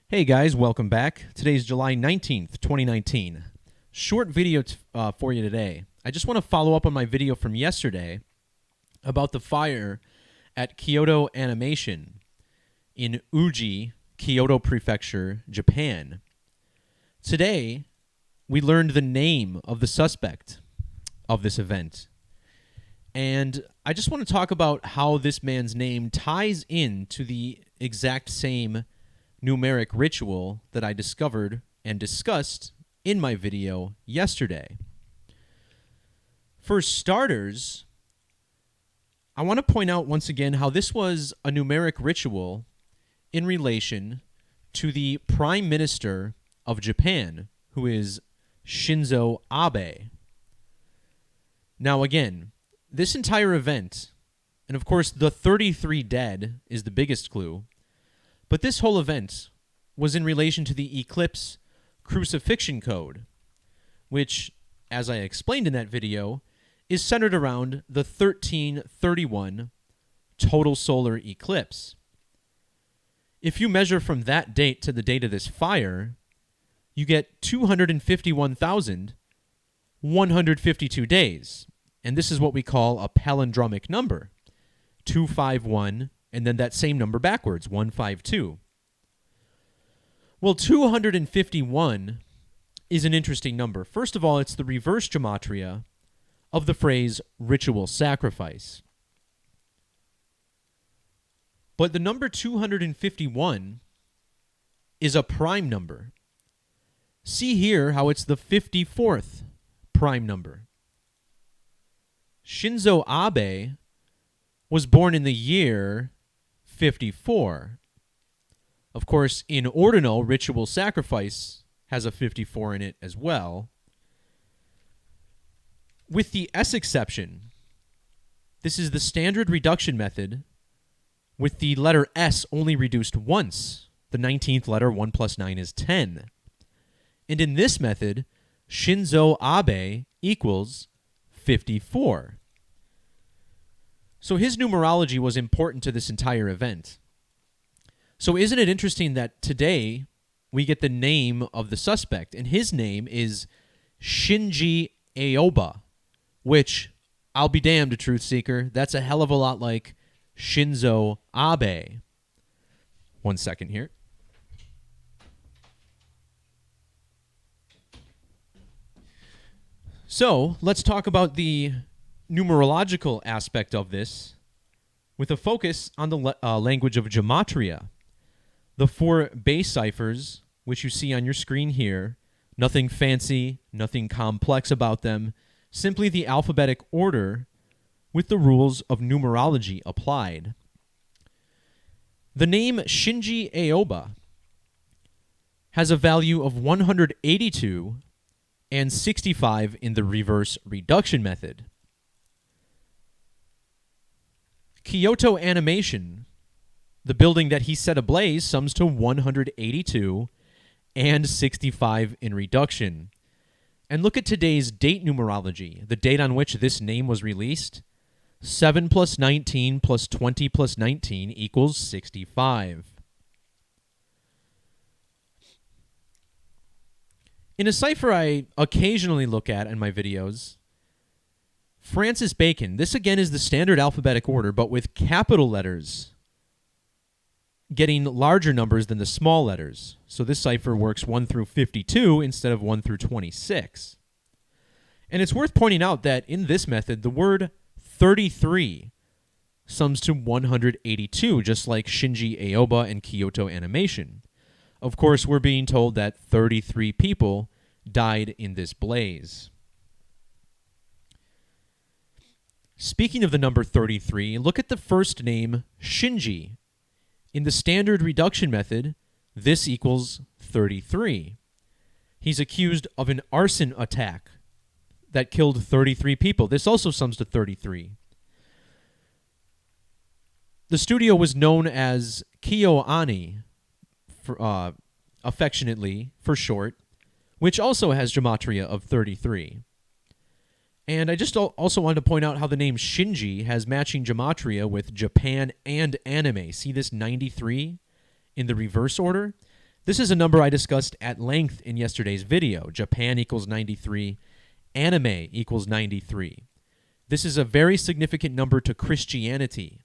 Hey guys, welcome back. Today's July 19th, 2019. Short video for you today. I just want to follow up on my video from yesterday about the fire at Kyoto Animation in Uji, Kyoto Prefecture, Japan. Today, we learned the name of the suspect of this event. And I just want to talk about how this man's name ties in to the exact same numeric ritual that I discovered and discussed in my video yesterday. For starters, I want to point out once again how this was a numeric ritual in relation to the Prime Minister of Japan, who is Shinzo Abe. Now again, this entire event, and of course the 33 dead is the biggest clue, but this whole event was in relation to the eclipse crucifixion code, which, as I explained in that video, is centered around the 1331 total solar eclipse. If you measure from that date to the date of this fire, you get 251,152 days. And this is what we call a palindromic number, 251, and then that same number backwards, 152. Well, 251 is an interesting number. First of all, it's the reverse gematria of the phrase ritual sacrifice. But the number 251 is a prime number. See here how it's the 54th prime number. Shinzo Abe was born in the year 54. Of course, in ordinal, ritual sacrifice has a 54 in it as well. With the S exception, this is the standard reduction method with the letter S only reduced once. The 19th letter, 1 plus 9 is 10. And in this method, Shinzo Abe equals 54. So his numerology was important to this entire event. So isn't it interesting that today we get the name of the suspect, and his name is Shinji Aoba, which, I'll be damned, a truth seeker, that's a hell of a lot like Shinzo Abe. 1 second here. So let's talk about the numerological aspect of this with a focus on the language of Gematria. The 4 base ciphers, which you see on your screen here, nothing fancy, nothing complex about them, simply the alphabetic order with the rules of numerology applied. The name Shinji Aoba has a value of 182 and 65 in the reverse reduction method. Kyoto Animation, the building that he set ablaze, sums to 182 and 65 in reduction. And look at today's date numerology, the date on which this name was released. 7 plus 19 plus 20 plus 19 equals 65. In a cipher I occasionally look at in my videos, Francis Bacon, this again is the standard alphabetic order, but with capital letters getting larger numbers than the small letters. So this cipher works 1 through 52 instead of 1 through 26. And it's worth pointing out that in this method, the word 33 sums to 182, just like Shinji Aoba and Kyoto Animation. Of course, we're being told that 33 people died in this blaze. Speaking of the number 33, look at the first name, Shinji. In the standard reduction method, this equals 33. He's accused of an arson attack that killed 33 people. This also sums to 33. The studio was known as KyoAni, affectionately, for short, which also has gematria of 33. And I just also wanted to point out how the name Shinji has matching gematria with Japan and anime. See this 93 in the reverse order? This is a number I discussed at length in yesterday's video. Japan equals 93, anime equals 93. This is a very significant number to Christianity,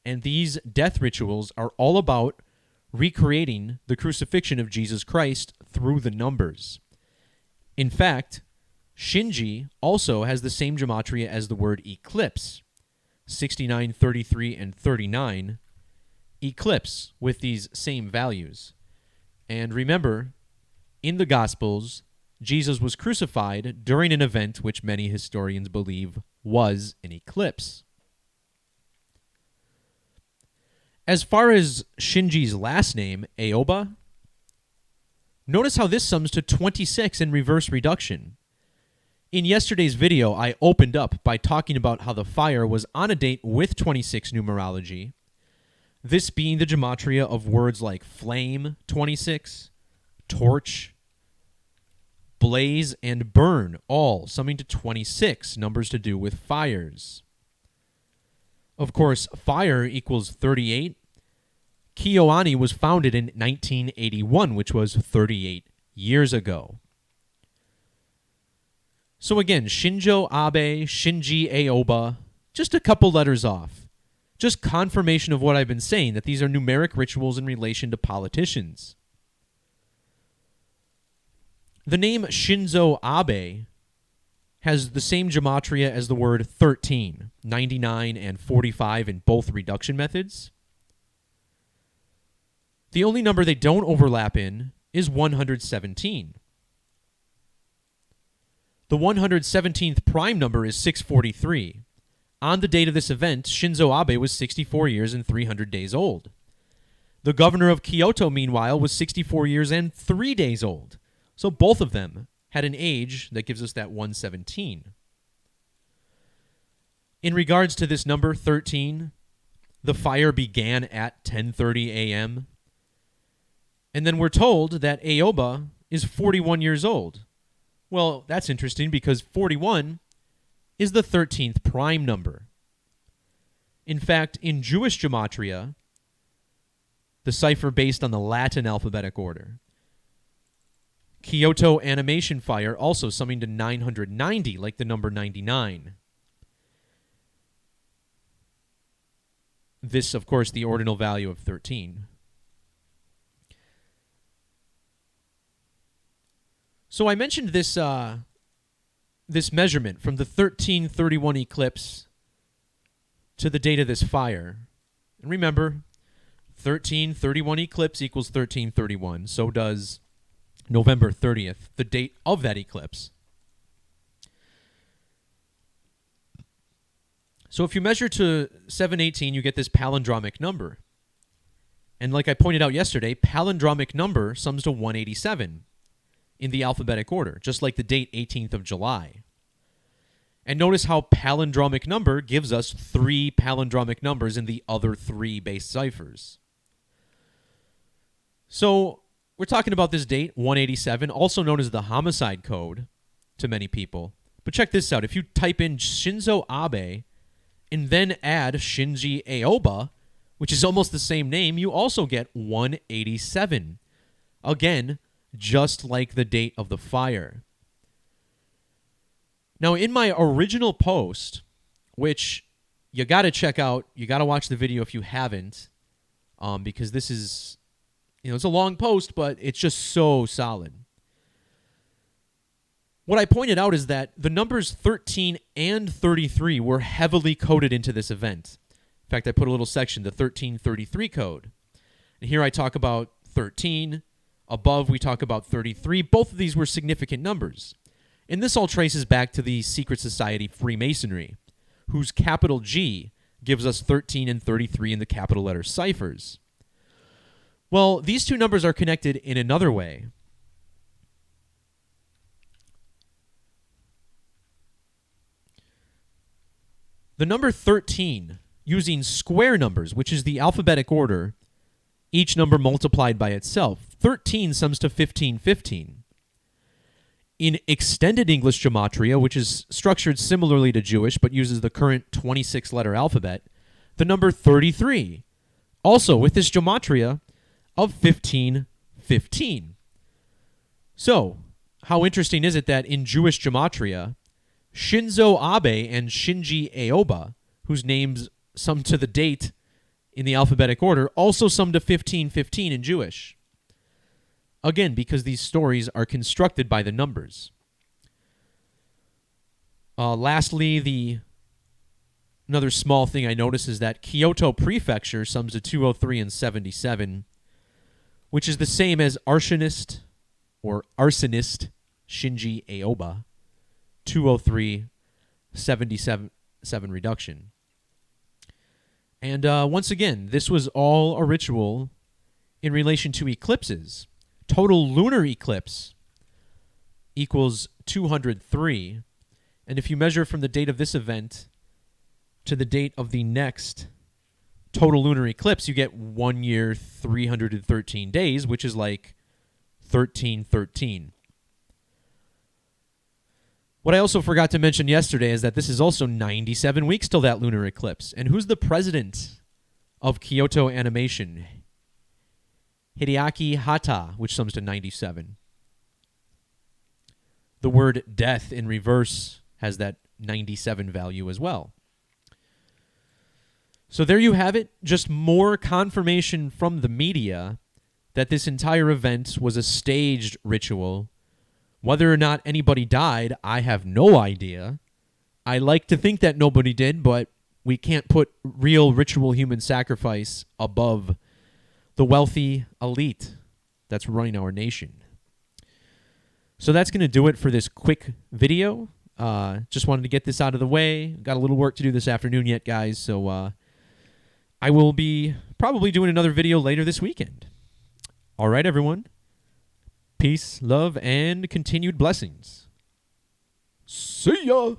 and these death rituals are all about recreating the crucifixion of Jesus Christ through the numbers. In fact, Shinji also has the same gematria as the word eclipse, 69, 33, and 39, eclipse with these same values. And remember, in the Gospels, Jesus was crucified during an event which many historians believe was an eclipse. As far as Shinji's last name, Aoba, notice how this sums to 26 in reverse reduction. In yesterday's video, I opened up by talking about how the fire was on a date with 26 numerology, this being the gematria of words like flame, 26, torch, blaze, and burn, all summing to 26, numbers to do with fires. Of course, fire equals 38. Kyoto was founded in 1981, which was 38 years ago. So again, Shinjo Abe, Shinji Aoba, just a couple letters off. Just confirmation of what I've been saying, that these are numeric rituals in relation to politicians. The name Shinzo Abe has the same gematria as the word 13, 99 and 45 in both reduction methods. The only number they don't overlap in is 117. The 117th prime number is 643. On the date of this event, Shinzo Abe was 64 years and 300 days old. The governor of Kyoto, meanwhile, was 64 years and 3 days old. So both of them had an age that gives us that 117. In regards to this number 13, the fire began at 10:30 a.m. And then we're told that Aoba is 41 years old. Well, that's interesting because 41 is the 13th prime number. In fact, in Jewish gematria, the cipher based on the Latin alphabetic order, Kyoto animation fire also summing to 990, like the number 99. This, of course, the ordinal value of 13. So I mentioned this this measurement from the 1331 eclipse to the date of this fire. And remember, 1331 eclipse equals 1331. So does November 30th, the date of that eclipse. So if you measure to 718, you get this palindromic number. And like I pointed out yesterday, palindromic number sums to 187 in the alphabetic order, just like the date 18th of July. And notice how palindromic number gives us 3 palindromic numbers in the other 3 base ciphers. So we're talking about this date, 187, also known as the homicide code to many people. But check this out. If you type in Shinzo Abe and then add Shinji Aoba, which is almost the same name, you also get 187. Again, just like the date of the fire. Now, in my original post, which you got to check out, you got to watch the video if you haven't, because this is, it's a long post, but it's just so solid. What I pointed out is that the numbers 13 and 33 were heavily coded into this event. In fact, I put a little section, the 1333 code. And here I talk about 13. Above, we talk about 33. Both of these were significant numbers. And this all traces back to the secret society Freemasonry, whose capital G gives us 13 and 33 in the capital letter ciphers. Well, these two numbers are connected in another way. The number 13, using square numbers, which is the alphabetic order, each number multiplied by itself, 13 sums to 1515. In extended English gematria, which is structured similarly to Jewish but uses the current 26-letter alphabet, the number 33, also with this gematria of 15 15. So, how interesting is it that in Jewish Gematria, Shinzo Abe and Shinji Aoba, whose names sum to the date in the alphabetic order, also sum to 1515 in Jewish? Again, because these stories are constructed by the numbers. Lastly, another small thing I noticed is that Kyoto Prefecture sums to 203 and 77, which is the same as arsonist Shinji Aoba, 203, 77 reduction. And once again, this was all a ritual in relation to eclipses. Total lunar eclipse equals 203. And if you measure from the date of this event to the date of the next total lunar eclipse, you get 1 year, 313 days, which is like 1313. What I also forgot to mention yesterday is that this is also 97 weeks till that lunar eclipse. And who's the president of Kyoto Animation? Hideaki Hata, which sums to 97. The word death in reverse has that 97 value as well. So there you have it. Just more confirmation from the media that this entire event was a staged ritual. Whether or not anybody died, I have no idea. I like to think that nobody did, but we can't put real ritual human sacrifice above the wealthy elite that's running our nation. So that's going to do it for this quick video. Just wanted to get this out of the way. Got a little work to do this afternoon yet, guys, so I will be probably doing another video later this weekend. All right, everyone. Peace, love, and continued blessings. See ya!